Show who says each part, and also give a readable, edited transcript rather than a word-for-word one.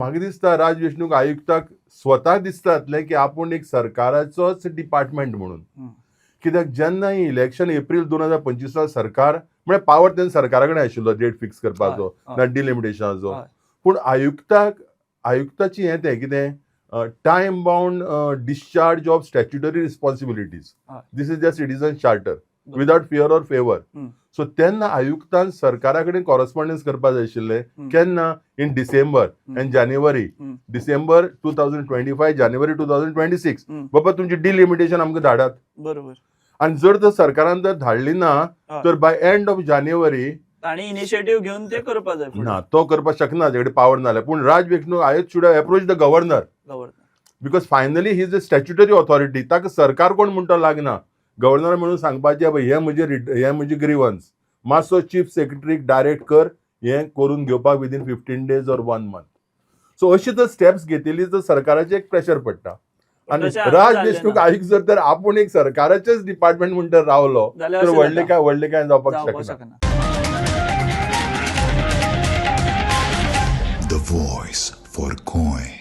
Speaker 1: म्हाका दिसता राज वेचणूक आयुक्ताक स्वता दिसतातले की आपूण एक सरकाराचोच डिपार्टमेंट म्हणून. कित्याक जेन्ना ही इलेक्शन एप्रील 2025 सरकार म्हणजे पावर तेन्ना सरकारा कडेन आशिल्लो डेट फिक्स करपाचो ना डिलिमिटेशनाचो. पूण आयुक्ताची हें तें कितें time bound discharge of statutory responsibilities. This is the citizen charter without fear or favour. So तेन्ना आयुक्तान सरकारा कडेन कॉरस्पॉन्डन्स करपाक जाय आशिल्लें. केन्ना? In December and January. December 2025 January 2026. बाबा तुमची डिलिमिटेशन आमकां धाडात.
Speaker 2: बरोबर.
Speaker 1: आणि जर तर सरकारान जर धाडली ना तर बाय एंड ऑफ जानेवारी
Speaker 2: आणि इनिशिएटिव्ह घेऊन ते करपा जाय.
Speaker 1: ना तो करपाक शकना, तेकडे पावर नाल्या. पूण राज वेचणूक आयुक्त should approach the governor because finally he is a statutory authority. ताका सरकार कोण म्हणटा लागना. गव्हर्नर म्हणून सांगपाचें हे म्हजे ग्रीवन्स मातसो चीफ सेक्रेटरीक डायरेक्ट कर, हें करून घेवपाक within 15 days or 1 month. So अशी जर स्टेप्स घेतली तर सरकाराचेर एक प्रेशर पडटा. आणि राज वेचणूक आयुक्त जर तर आपूण एक सरकाराचेच डिपार्टमेंट म्हणून तर रावलो तर व्हडलें काय जावपाक शकना.
Speaker 3: The voice for coin.